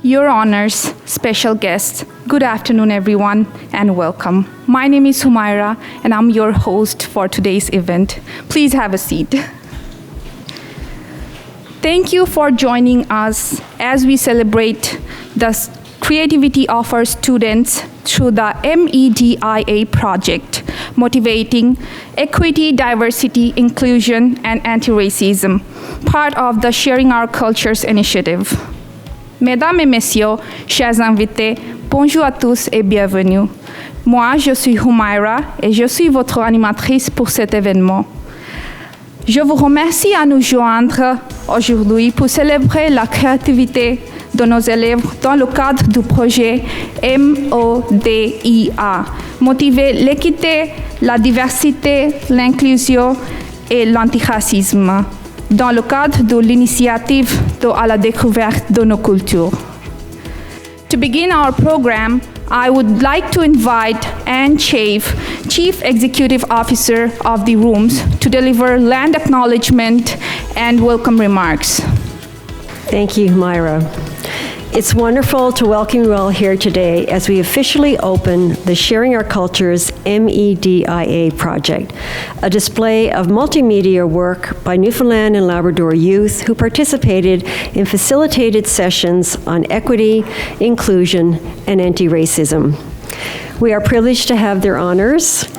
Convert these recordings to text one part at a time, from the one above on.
Your Honors, special guests, good afternoon everyone and welcome. My name is Humaira and I'm your host for today's event. Please have a seat. Thank you for joining us as we celebrate the creativity of our students through the MEDIA project, motivating equity, diversity, inclusion, and anti-racism, part of the Sharing Our Cultures initiative. Mesdames et messieurs, chers invités, bonjour à tous et bienvenue. Moi, je suis Humaira et je suis votre animatrice pour cet événement. Je vous remercie à nous joindre aujourd'hui pour célébrer la créativité de nos élèves dans le cadre du projet MEDIA, motiver l'équité, la diversité, l'inclusion et l'antiracisme, dans le cadre de l'initiative à la découverte de nos cultures. To begin our program, I would like to invite Anne Chafe, Chief Executive Officer of the Rooms, to deliver land acknowledgement and welcome remarks. Thank you, Humaira. It's wonderful to welcome you all here today as we officially open the Sharing Our Cultures MEDIA project, a display of multimedia work by Newfoundland and Labrador youth who participated in facilitated sessions on equity, inclusion, and anti-racism. We are privileged to have their honors.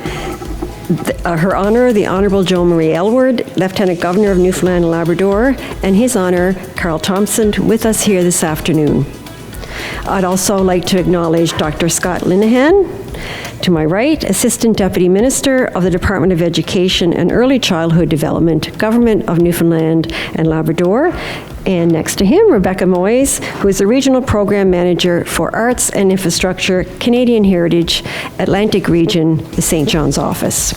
Her Honor, the Honorable Jo Marie Aylward, Lieutenant Governor of Newfoundland and Labrador, and His Honor, Carl Thompson, with us here this afternoon. I'd also like to acknowledge Dr. Scott Linehan, to my right, Assistant Deputy Minister of the Department of Education and Early Childhood Development, Government of Newfoundland and Labrador, and next to him, Rebecca Moyes, who is the Regional Program Manager for Arts and Infrastructure, Canadian Heritage, Atlantic Region, the St. John's Office.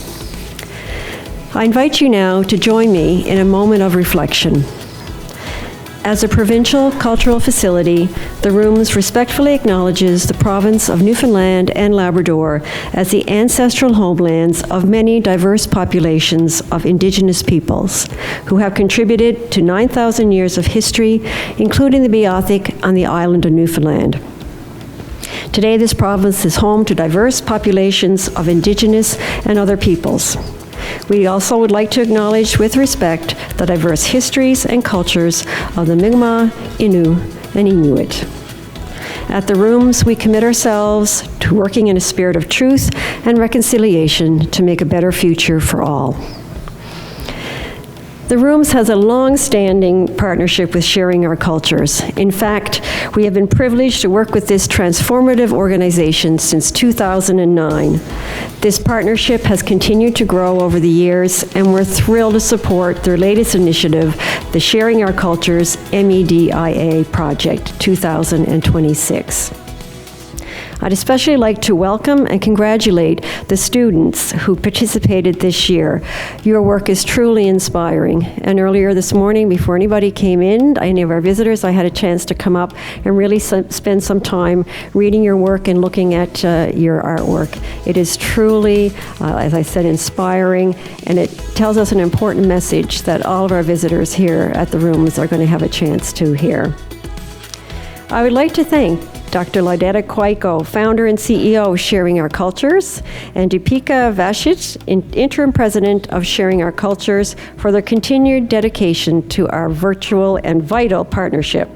I invite you now to join me in a moment of reflection. As a provincial cultural facility, the Rooms respectfully acknowledges the province of Newfoundland and Labrador as the ancestral homelands of many diverse populations of Indigenous peoples who have contributed to 9,000 years of history, including the Beothuk on the island of Newfoundland. Today, this province is home to diverse populations of Indigenous and other peoples. We also would like to acknowledge with respect the diverse histories and cultures of the Mi'kmaq, Innu, and Inuit. At the Rooms, we commit ourselves to working in a spirit of truth and reconciliation to make a better future for all. The Rooms has a long-standing partnership with Sharing Our Cultures. In fact, we have been privileged to work with this transformative organization since 2009. This partnership has continued to grow over the years, and we're thrilled to support their latest initiative, the Sharing Our Cultures MEDIA Project 2026. I'd especially like to welcome and congratulate the students who participated this year. Your work is truly inspiring. And earlier this morning, before anybody came in, any of our visitors, I had a chance to come up and really spend some time reading your work and looking at your artwork. It is truly, as I said, inspiring, and it tells us an important message that all of our visitors here at the Rooms are going to have a chance to hear. I would like to thank Dr. Laudetta Kwaiko, founder and CEO of Sharing Our Cultures, and Deepika Vashich, interim president of Sharing Our Cultures, for their continued dedication to our virtual and vital partnership.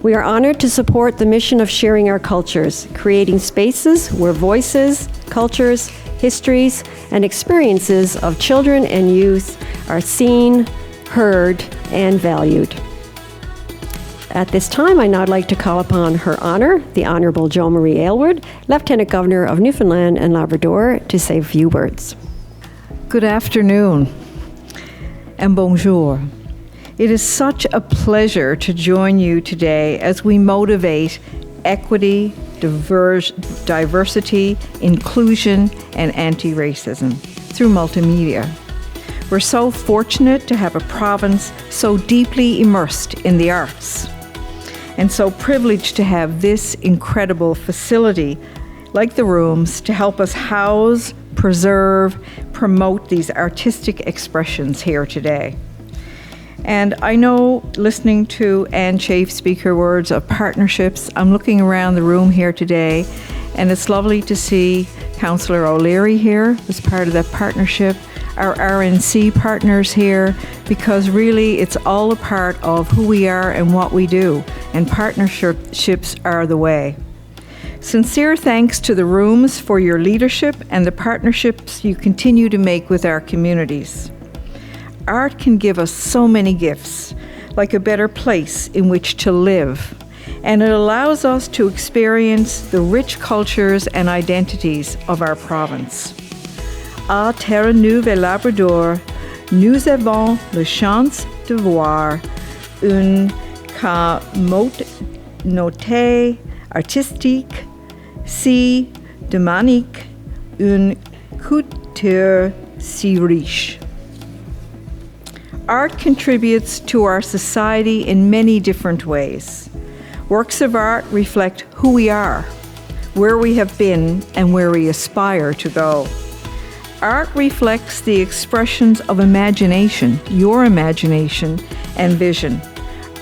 We are honored to support the mission of Sharing Our Cultures, creating spaces where voices, cultures, histories, and experiences of children and youth are seen, heard, and valued. At this time, I'd now like to call upon Her Honor, the Honorable Jo Marie Aylward, Lieutenant Governor of Newfoundland and Labrador, to say a few words. Good afternoon, and bonjour. It is such a pleasure to join you today as we motivate equity, diversity, inclusion, and anti-racism through multimedia. We're so fortunate to have a province so deeply immersed in the arts, and so privileged to have this incredible facility like the Rooms to help us house, preserve, promote these artistic expressions here today. And I know, listening to Anne Chafe speak her words of partnerships, I'm looking around the room here today, and it's lovely to see Councillor O'Leary here as part of that partnership, our RNC partners here, because really it's all a part of who we are and what we do, and partnerships are the way. Sincere thanks to the rooms for your leadership and the partnerships you continue to make with our communities. Art can give us so many gifts, like a better place in which to live, and it allows us to experience the rich cultures and identities of our province. À Terre-Neuve et Labrador, nous avons la chance de voir une communauté artistique si dynamique, une culture si riche. Art contributes to our society in many different ways. Works of art reflect who we are, where we have been, and where we aspire to go. Art reflects the expressions of imagination, your imagination and vision.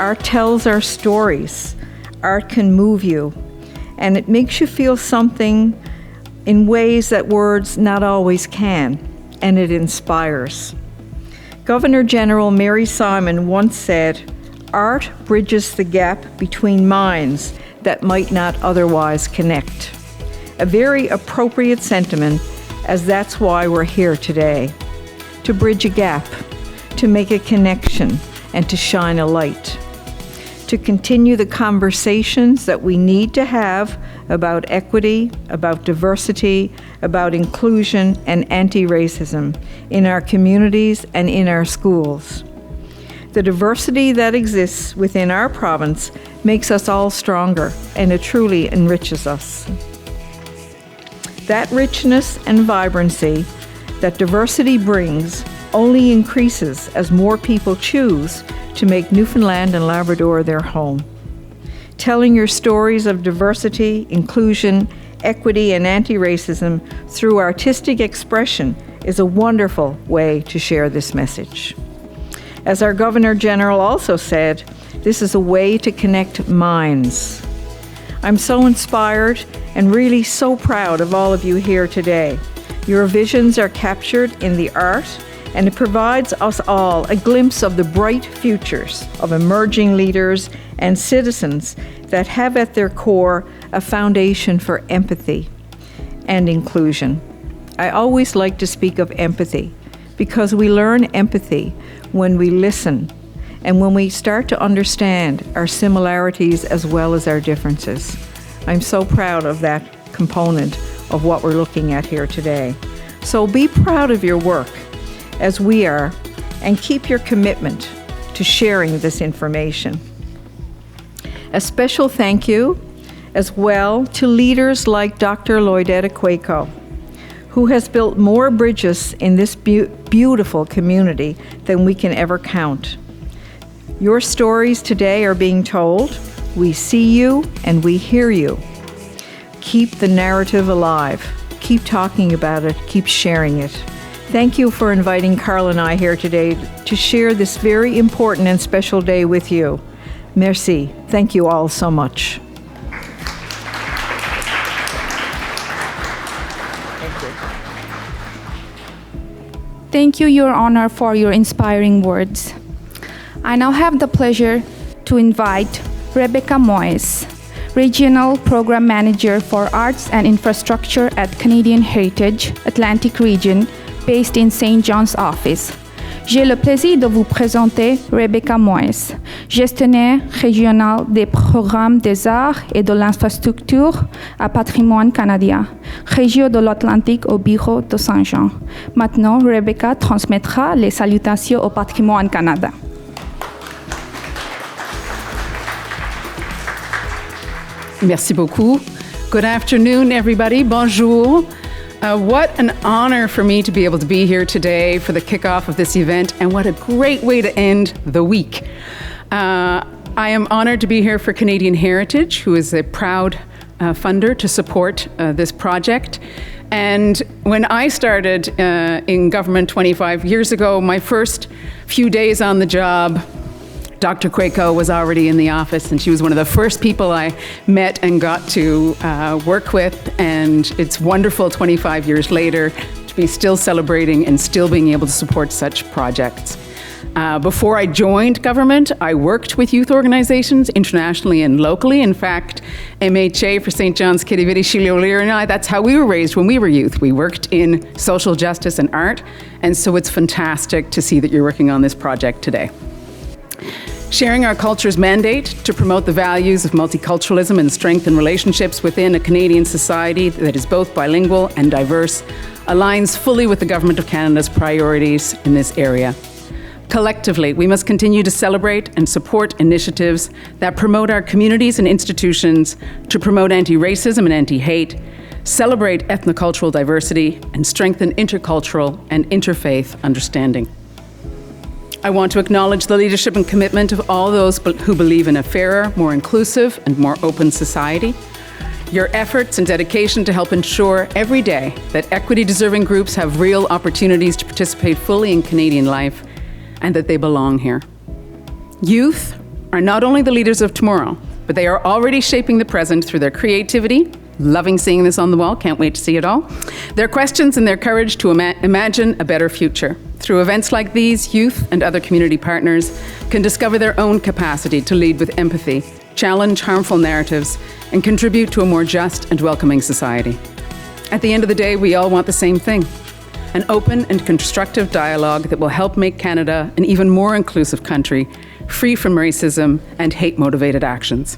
Art tells our stories. Art can move you, and it makes you feel something in ways that words not always can, and it inspires. Governor General Mary Simon once said, "Art bridges the gap between minds that might not otherwise connect." A very appropriate sentiment, as that's why we're here today. To bridge a gap, to make a connection, and to shine a light. To continue the conversations that we need to have about equity, about diversity, about inclusion and anti-racism in our communities and in our schools. The diversity that exists within our province makes us all stronger, and it truly enriches us. That richness and vibrancy that diversity brings only increases as more people choose to make Newfoundland and Labrador their home. Telling your stories of diversity, inclusion, equity, and anti-racism through artistic expression is a wonderful way to share this message. As our Governor General also said, this is a way to connect minds. I'm so inspired and really so proud of all of you here today. Your visions are captured in the art, and it provides us all a glimpse of the bright futures of emerging leaders and citizens that have at their core a foundation for empathy and inclusion. I always like to speak of empathy because we learn empathy when we listen and when we start to understand our similarities as well as our differences. I'm so proud of that component of what we're looking at here today. So be proud of your work, as we are, and keep your commitment to sharing this information. A special thank you as well to leaders like Dr. Lloydetta Quaco, who has built more bridges in this beautiful community than we can ever count. Your stories today are being told. We see you and we hear you. Keep the narrative alive. Keep talking about it. Keep sharing it. Thank you for inviting Carl and I here today to share this very important and special day with you. Merci. Thank you all so much. Thank you, Your Honor, for your inspiring words. I now have the pleasure to invite Rebecca Moyes, Regional Program Manager for Arts and Infrastructure at Canadian Heritage Atlantic Region, based in St. John's Office. J'ai le plaisir de vous présenter Rebecca Moyes, gestionnaire régional des programmes des arts et de l'infrastructure à Patrimoine canadien, région de l'Atlantique au bureau de Saint-Jean. Maintenant, Rebecca transmettra les salutations au Patrimoine Canada. Merci beaucoup. Good afternoon, everybody. Bonjour. What an honor for me to be able to be here today for the kickoff of this event, and what a great way to end the week. I am honored to be here for Canadian Heritage, who is a proud funder to support this project. And when I started in government 25 years ago, my first few days on the job, Dr. Quaco was already in the office, and she was one of the first people I met and got to work with. And it's wonderful 25 years later to be still celebrating and still being able to support such projects. Before I joined government, I worked with youth organizations internationally and locally. In fact, MHA for St. John's Kitty Vitty, Sheila O'Leary and I, that's how we were raised when we were youth. We worked in social justice and art, and so it's fantastic to see that you're working on this project today. Sharing Our Culture's mandate to promote the values of multiculturalism and strengthen relationships within a Canadian society that is both bilingual and diverse aligns fully with the Government of Canada's priorities in this area. Collectively, we must continue to celebrate and support initiatives that promote our communities and institutions to promote anti-racism and anti-hate, celebrate ethnocultural diversity, and strengthen intercultural and interfaith understanding. I want to acknowledge the leadership and commitment of all those who believe in a fairer, more inclusive, and more open society. Your efforts and dedication to help ensure every day that equity-deserving groups have real opportunities to participate fully in Canadian life and that they belong here. Youth are not only the leaders of tomorrow, but they are already shaping the present through their creativity, loving seeing this on the wall, can't wait to see it all, their questions and their courage to imagine a better future. Through events like these, youth and other community partners can discover their own capacity to lead with empathy, challenge harmful narratives, and contribute to a more just and welcoming society. At the end of the day, we all want the same thing: an open and constructive dialogue that will help make Canada an even more inclusive country, free from racism and hate-motivated actions.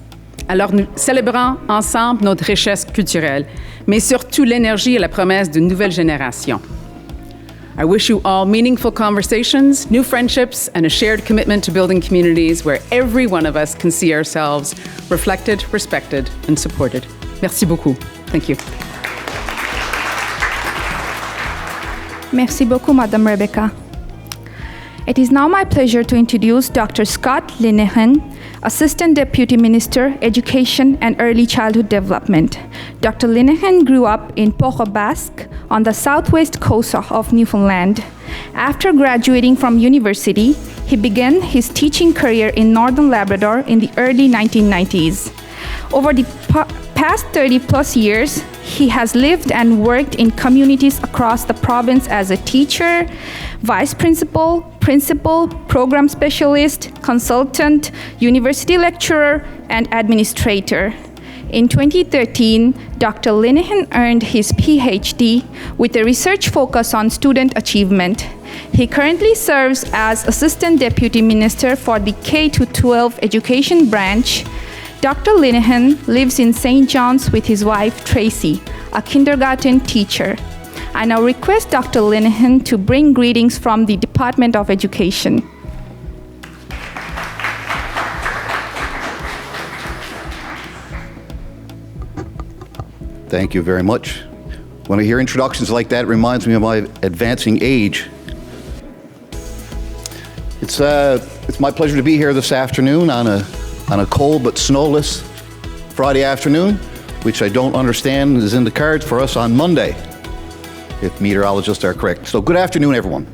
Alors nous célébrons ensemble notre richesse culturelle, mais surtout l'énergie et la promesse d'une nouvelle génération. I wish you all meaningful conversations, new friendships, and a shared commitment to building communities where every one of us can see ourselves reflected, respected, and supported. Merci beaucoup. Thank you. Merci beaucoup, Madame Rebecca. It is now my pleasure to introduce Dr. Scott Linehan, Assistant Deputy Minister, Education and Early Childhood Development. Dr. Linehan grew up in Port-au-Basque on the southwest coast of Newfoundland. After graduating from university, he began his teaching career in Northern Labrador in the early 1990s. Over the past 30-plus years, he has lived and worked in communities across the province as a teacher, vice principal, principal, program specialist, consultant, university lecturer, and administrator. In 2013, Dr. Linehan earned his PhD with a research focus on student achievement. He currently serves as Assistant Deputy Minister for the K-12 Education Branch. Dr. Linehan lives in St. John's with his wife, Tracy, a kindergarten teacher. I now request Dr. Linehan to bring greetings from the Department of Education. Thank you very much. When I hear introductions like that, it reminds me of my advancing age. It's my pleasure to be here this afternoon on a cold but snowless Friday afternoon, which I don't understand is in the cards for us on Monday, if meteorologists are correct. So good afternoon, everyone.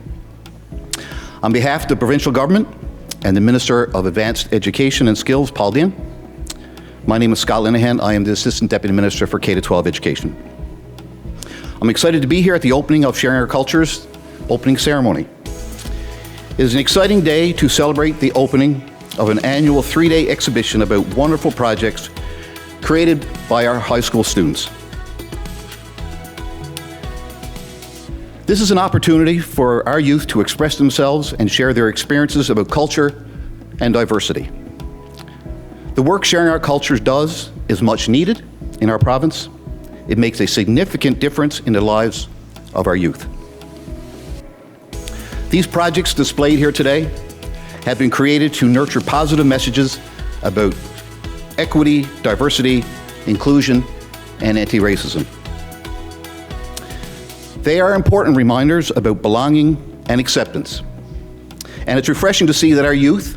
On behalf of the provincial government and the Minister of Advanced Education and Skills, Paul Dian, my name is Scott Linehan. I am the Assistant Deputy Minister for K-12 Education. I'm excited to be here at the opening of Sharing Our Culture's opening ceremony. It is an exciting day to celebrate the opening of an annual 3-day exhibition about wonderful projects created by our high school students. This is an opportunity for our youth to express themselves and share their experiences about culture and diversity. The work Sharing Our Cultures does is much needed in our province. It makes a significant difference in the lives of our youth. These projects displayed here today have been created to nurture positive messages about equity, diversity, inclusion, and anti-racism. They are important reminders about belonging and acceptance. And it's refreshing to see that our youth,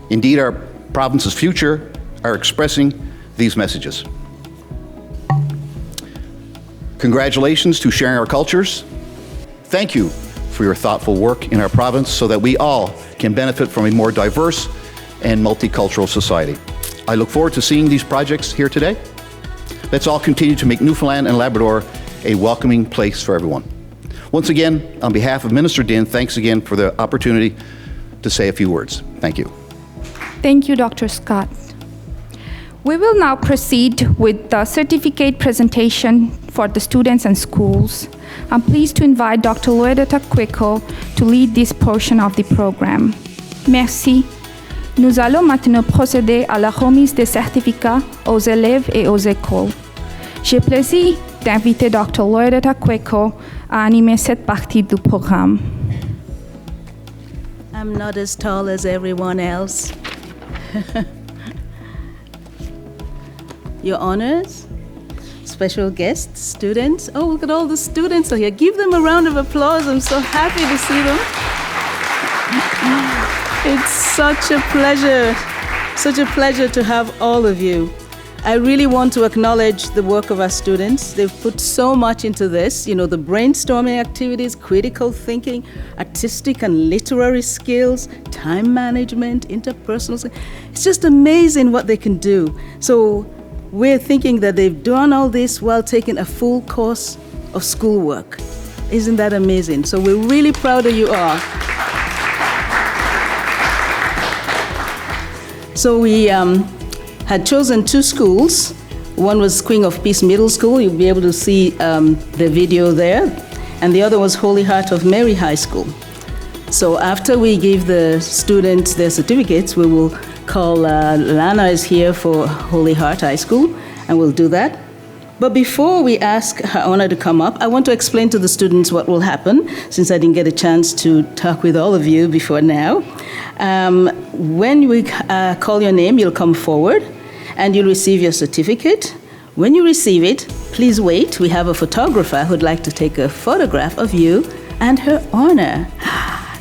indeed our province's future, are expressing these messages. Congratulations to Sharing Our Cultures. Thank you for your thoughtful work in our province so that we all can benefit from a more diverse and multicultural society. I look forward to seeing these projects here today. Let's all continue to make Newfoundland and Labrador a welcoming place for everyone. Once again, on behalf of Minister Din, thanks again for the opportunity to say a few words. Thank you. Thank you, Dr. Scott. We will now proceed with the certificate presentation for the students and schools. I'm pleased to invite Dr. Loredetta Quicko to lead this portion of the program. Merci. Nous allons maintenant procéder à la remise des certificats aux élèves et aux écoles. J'ai plaisir d'inviter Dr. Loredetta Quicko à animer cette partie du programme. I'm not as tall as everyone else. Your honors, special guests, students. Oh, look at all the students are here. Give them a round of applause. I'm so happy to see them. It's such a pleasure to have all of you. I really want to acknowledge the work of our students. They've put so much into this, the brainstorming activities, critical thinking, artistic and literary skills, time management, interpersonal skills. It's just amazing what they can do. So we're thinking that they've done all this while taking a full course of schoolwork. Isn't that amazing? So we're really proud of you all. So we had chosen 2 schools. One was Queen of Peace Middle School. You'll be able to see the video there. And the other was Holy Heart of Mary High School. So after we give the students their certificates, we will call, Lana is here for Holy Heart High School, and we'll do that. But before we ask Her Honor to come up, I want to explain to the students what will happen, since I didn't get a chance to talk with all of you before now. When we call your name, you'll come forward and you'll receive your certificate. When you receive it, please wait. We have a photographer who'd like to take a photograph of you and Her Honor.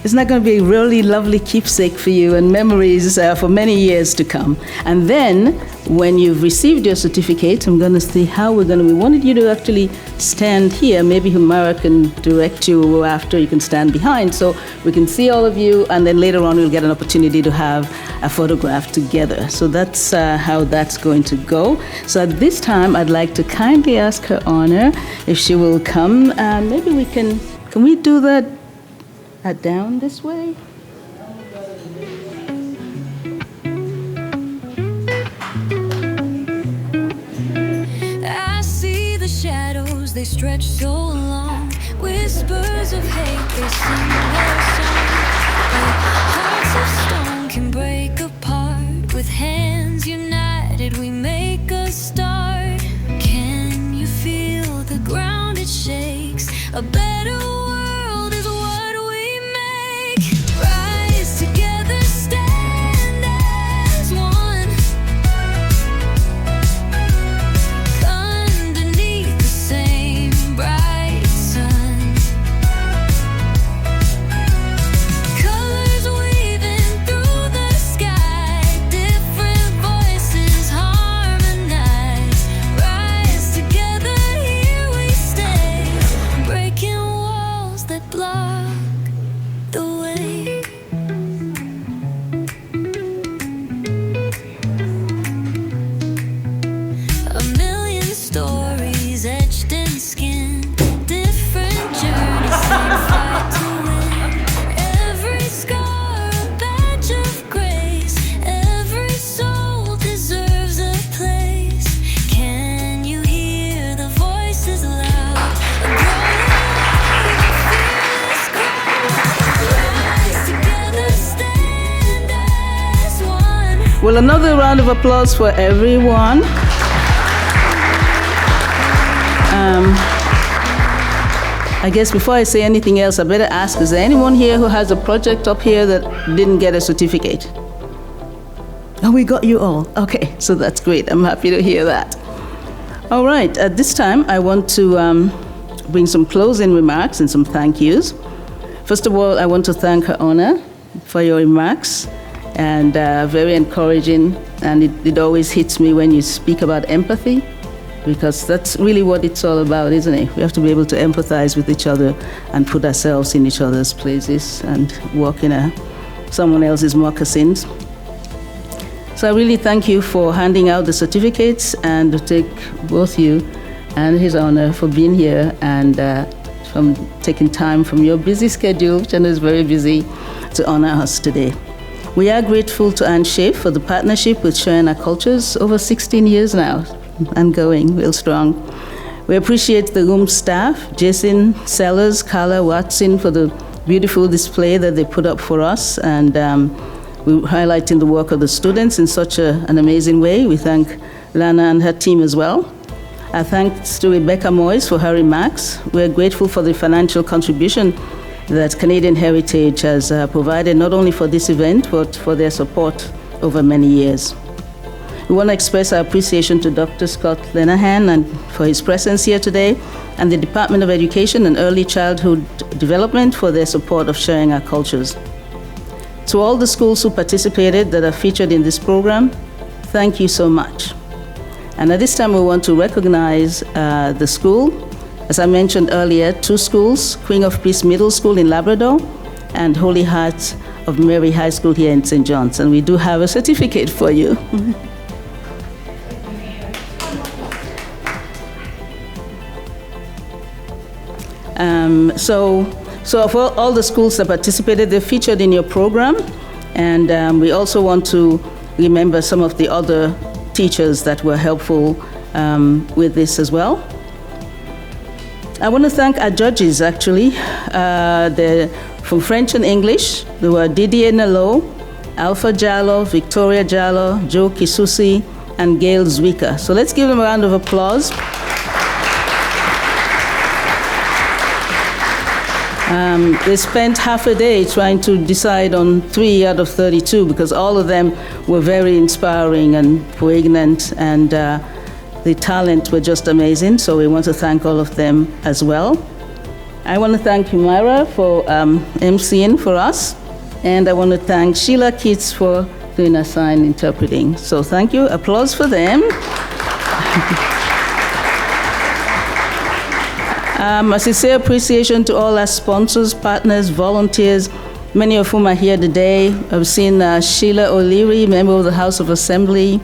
Isn't that going to be a really lovely keepsake for you and memories for many years to come? And then, when you've received your certificate, I'm going to see how we wanted you to actually stand here. Maybe Humara can direct you after. You can stand behind so we can see all of you, and then later on we'll get an opportunity to have a photograph together. So that's how that's going to go. So at this time, I'd like to kindly ask Her Honor if she will come. Maybe we can we do that down this way? I see the shadows, they stretch so long. Whispers of hate, they sing their song. But hearts of stone can break apart. With hands united, we make a start. Can you feel the ground? It shakes. A better world is what we make. Rise together, stand as one. Underneath the same bright sun. Colors weaving through the sky. Different voices harmonize. Rise together, here we stay. Breaking walls that block the way. A million stories etched in skin. Different journeys, same fight to win. Every scar a badge of grace. Every soul deserves a place. Can you hear the voices loud? A growing fearless crowd. Rise together, stand as one. Well, another round of applause for everyone. I guess before I say anything else, I better ask, is there anyone here who has a project up here that didn't get a certificate? Oh, we got you all. Okay, so that's great. I'm happy to hear that. All right, at this time, I want to bring some closing remarks and some thank yous. First of all, I want to thank Her Honor for your remarks, and very encouraging, and it always hits me when you speak about empathy, because that's really what it's all about, isn't it? We have to be able to empathize with each other and put ourselves in each other's places and walk in a someone else's moccasins. So I really thank you for handing out the certificates, and to take both you and His Honor for being here and from taking time from your busy schedule, which I know is very busy, to honor us today. We are grateful to Anne Schaaf for the partnership with Sharing Our Cultures over 16 years now, and going real strong. We appreciate the room staff, Jason Sellers, Carla Watson, for the beautiful display that they put up for us, and we're highlighting the work of the students in such an amazing way. We thank Lana and her team as well. Our thanks to Rebecca Moyes for her remarks. We're grateful for the financial contribution that Canadian Heritage has provided, not only for this event, but for their support over many years. We want to express our appreciation to Dr. Scott Lenahan and for his presence here today, and the Department of Education and Early Childhood Development for their support of Sharing Our Cultures. To all the schools who participated that are featured in this program, thank you so much. And at this time, we want to recognize the school. As I mentioned earlier, 2 schools, Queen of Peace Middle School in Labrador and Holy Heart of Mary High School here in St. John's. And we do have a certificate for you. So for all the schools that participated, they're featured in your program. And we also want to remember some of the other teachers that were helpful with this as well. I want to thank our judges, actually. They're from French and English. They were Didier Nalo, Alpha Jallo, Victoria Jallo, Joe Kisusi, and Gail Zwicker. So let's give them a round of applause. They spent half a day trying to decide on 3 out of 32, because all of them were very inspiring and poignant, and the talent were just amazing. So we want to thank all of them as well. I want to thank Humaira for emceeing for us, and I want to thank Sheila Keats for doing our sign interpreting. So thank you. Applause for them. A sincere appreciation to all our sponsors, partners, volunteers, many of whom are here today. I've seen Sheila O'Leary, member of the House of Assembly,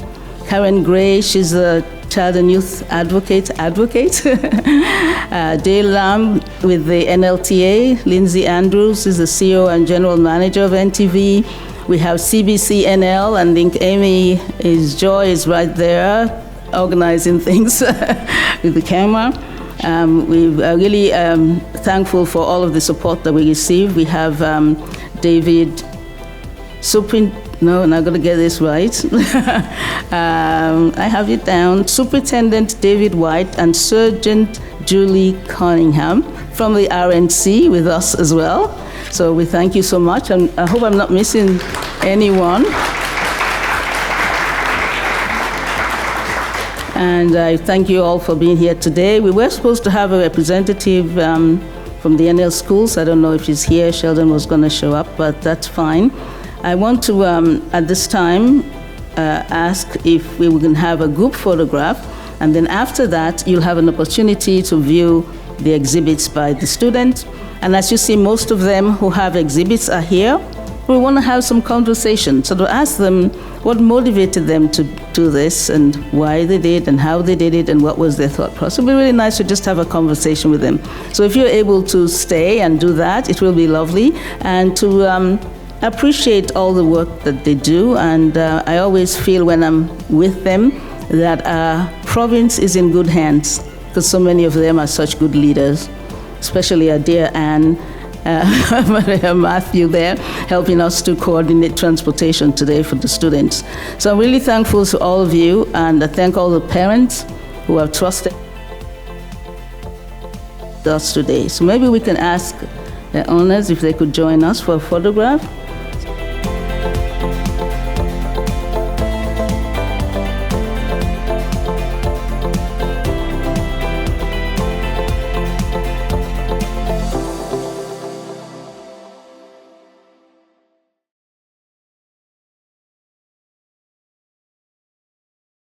Karen Gray, she's a child and youth advocate. Dale Lamb with the NLTA, Lindsay Andrews is the CEO and General Manager of NTV. We have CBC NL, and I think Amy Joy is right there organizing things with the camera. We are really thankful for all of the support that we receive. We have David no, I'm not going to get this right. I have it down. Superintendent David White and Sergeant Julie Cunningham from the RNC with us as well. So we thank you so much, and I hope I'm not missing anyone. And I thank you all for being here today. We were supposed to have a representative from the NL schools. I don't know if he's here. Sheldon was going to show up, but that's fine. I want to, at this time, ask if we can have a group photograph, and then after that, you'll have an opportunity to view the exhibits by the students. And as you see, most of them who have exhibits are here. We want to have some conversation, so to ask them what motivated them to do this, and why they did, and how they did it, and what was their thought process. It would be really nice to just have a conversation with them. So if you're able to stay and do that, it will be lovely, and to appreciate all the work that they do. And I always feel when I'm with them that our province is in good hands, because so many of them are such good leaders, especially our dear Anne, Matthew there, helping us to coordinate transportation today for the students. So I'm really thankful to all of you, and I thank all the parents who have trusted us today. So maybe we can ask the owners if they could join us for a photograph.